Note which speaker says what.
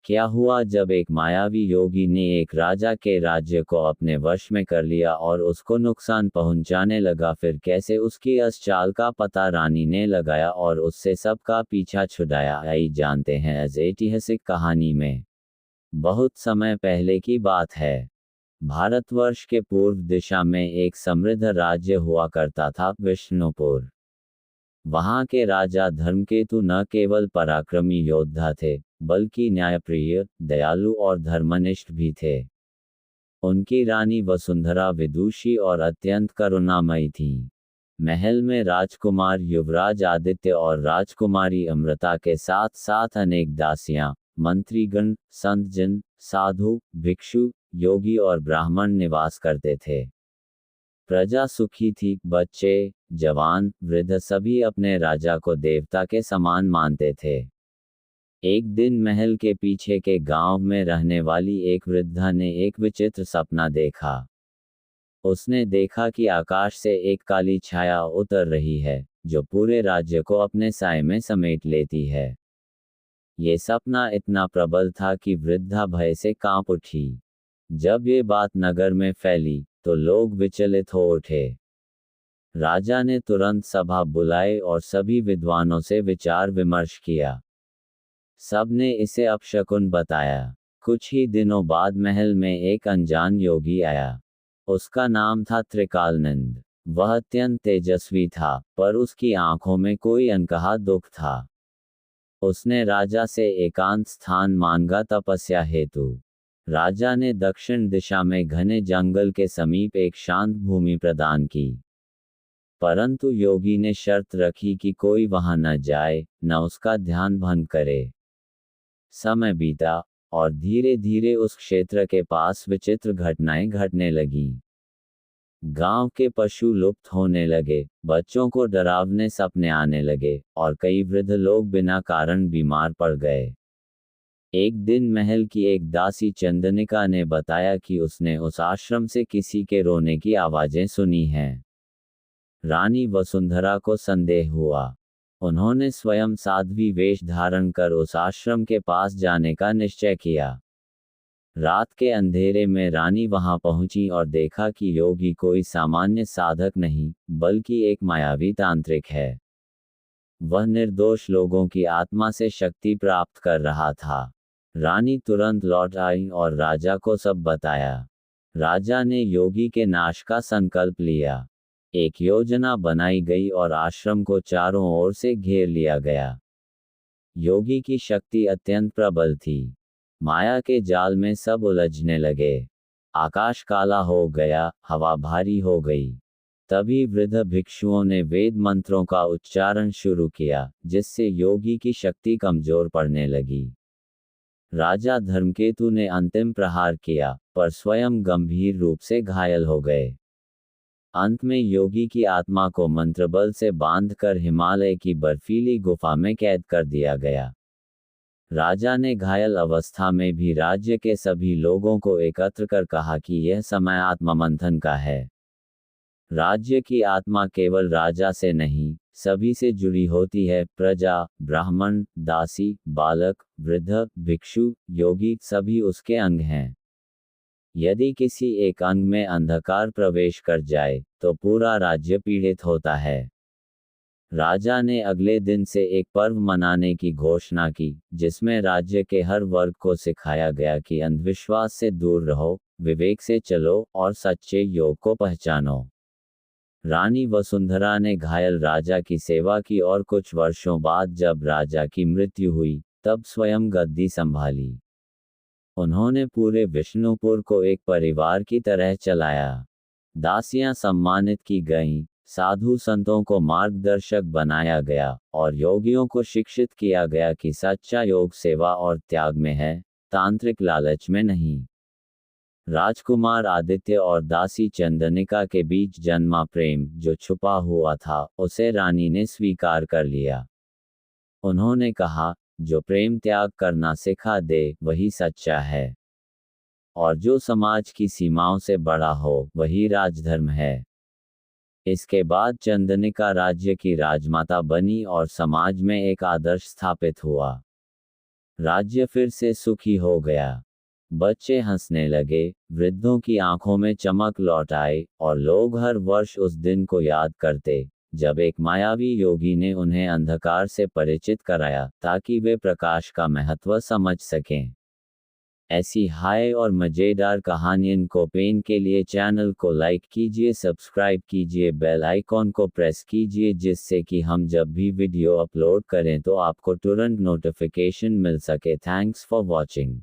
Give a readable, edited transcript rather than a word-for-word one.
Speaker 1: क्या हुआ जब एक मायावी योगी ने एक राजा के राज्य को अपने वश में कर लिया और उसको नुकसान पहुंचाने लगा, फिर कैसे उसकी इस चाल का पता रानी ने लगाया और उससे सबका पीछा छुड़ाया, आइए जानते हैं इस ऐतिहासिक कहानी में। बहुत समय पहले की बात है। भारतवर्ष के पूर्व दिशा में एक समृद्ध राज्य हुआ करता था, विष्णुपुर। वहां के राजा धर्मकेतु न केवल पराक्रमी योद्धा थे, बल्कि न्यायप्रिय, दयालु और धर्मनिष्ठ भी थे। उनकी रानी वसुंधरा विदुषी और अत्यंत करुणामयी थी। महल में राजकुमार युवराज आदित्य और राजकुमारी अमृता के साथ साथ अनेक दासियां, मंत्रीगण, संतजन, साधु, भिक्षु, योगी और ब्राह्मण निवास करते थे। प्रजा सुखी थी, बच्चे, जवान, वृद्ध सभी अपने राजा को देवता के समान मानते थे। एक दिन महल के पीछे के गांव में रहने वाली एक वृद्धा ने एक विचित्र सपना देखा। उसने देखा कि आकाश से एक काली छाया उतर रही है, जो पूरे राज्य को अपने साए में समेट लेती है। ये सपना इतना प्रबल था कि वृद्धा भय से कांप उठी। जब ये बात नगर में फैली, तो लोग विचलित हो उठे। राजा ने तुरंत सभा बुलाई और सभी विद्वानों से विचार विमर्श किया। सबने इसे अपशकुन बताया। कुछ ही दिनों बाद महल में एक अनजान योगी आया। उसका नाम था त्रिकालनंद। वह अत्यंत तेजस्वी था, पर उसकी आंखों में कोई अनकहा दुख था। उसने राजा से एकांत स्थान मांगा तपस्या हेतु। राजा ने दक्षिण दिशा में घने जंगल के समीप एक शांत भूमि प्रदान की। परंतु योगी ने शर्त रखी कि कोई वहां न जाए, न उसका ध्यान भंग करे। समय बीता, और धीरे धीरे उस क्षेत्र के पास विचित्र घटनाएं घटने लगीं। गांव के पशु लुप्त होने लगे, बच्चों को डरावने सपने आने लगे, और कई वृद्ध लोग बिना कारण बीमार पड़ गए। एक दिन महल की एक दासी चंदनिका ने बताया कि उसने उस आश्रम से किसी के रोने की आवाजें सुनी हैं। रानी वसुंधरा को संदेह हुआ। उन्होंने स्वयं साध्वी वेश धारण कर उस आश्रम के पास जाने का निश्चय किया। रात के अंधेरे में रानी वहां पहुंची और देखा कि योगी कोई सामान्य साधक नहीं, बल्कि एक मायावी तांत्रिक है। वह निर्दोष लोगों की आत्मा से शक्ति प्राप्त कर रहा था। रानी तुरंत लौट आई और राजा को सब बताया। राजा ने योगी के नाश का संकल्प लिया। एक योजना बनाई गई और आश्रम को चारों ओर से घेर लिया गया। योगी की शक्ति अत्यंत प्रबल थी। माया के जाल में सब उलझने लगे। आकाश काला हो गया, हवा भारी हो गई। तभी वृद्ध भिक्षुओं ने वेद मंत्रों का उच्चारण शुरू किया, जिससे योगी की शक्ति कमजोर पड़ने लगी। राजा धर्मकेतु ने अंतिम प्रहार किया, पर स्वयं गंभीर रूप से घायल हो गए। अंत में योगी की आत्मा को मंत्रबल से बांधकर हिमालय की बर्फीली गुफा में कैद कर दिया गया। राजा ने घायल अवस्था में भी राज्य के सभी लोगों को एकत्र कर कहा कि यह समय आत्ममंथन का है। राज्य की आत्मा केवल राजा से नहीं, सभी से जुड़ी होती है। प्रजा, ब्राह्मण, दासी, बालक, वृद्ध, भिक्षु, योगी सभी उसके अंग हैं। यदि किसी एक अंग में अंधकार प्रवेश कर जाए, तो पूरा राज्य पीड़ित होता है। राजा ने अगले दिन से एक पर्व मनाने की घोषणा की, जिसमें राज्य के हर वर्ग को सिखाया गया कि अंधविश्वास से दूर रहो, विवेक से चलो और सच्चे योग को पहचानो। रानी वसुंधरा ने घायल राजा की सेवा की और कुछ वर्षों बाद जब राजा की मृत्यु हुई, तब स्वयं गद्दी संभाली। उन्होंने पूरे विष्णुपुर को एक परिवार की तरह चलाया। दासियां सम्मानित की गईं, साधु संतों को मार्गदर्शक बनाया गया, और योगियों को शिक्षित किया गया कि सच्चा योग सेवा और त्याग में है, तांत्रिक लालच में नहीं। राजकुमार आदित्य और दासी चंदनिका के बीच जन्मा प्रेम जो छुपा हुआ था, उसे रानी ने स्वीकार कर लिया। उन्होंने कहा, जो प्रेम त्याग करना सिखा दे, वही सच्चा है। और जो समाज की सीमाओं से बड़ा हो, वही राजधर्म है। इसके बाद चंदनिका राज्य की राजमाता बनी और समाज में एक आदर्श स्थापित हुआ। राज्य फिर से सुखी हो गया। बच्चे हंसने लगे, वृद्धों की आंखों में चमक लौट आई, और लोग हर वर्ष उस दिन को याद करते, जब एक मायावी योगी ने उन्हें अंधकार से परिचित कराया, ताकि वे प्रकाश का महत्व समझ सकें। ऐसी हाय और मज़ेदार कहानियों को पेन के लिए चैनल को लाइक कीजिए, सब्सक्राइब कीजिए, बेल आइकॉन को प्रेस कीजिए, जिससे कि हम जब भी वीडियो अपलोड करें तो आपको तुरंत नोटिफिकेशन मिल सके। Thanks for watching.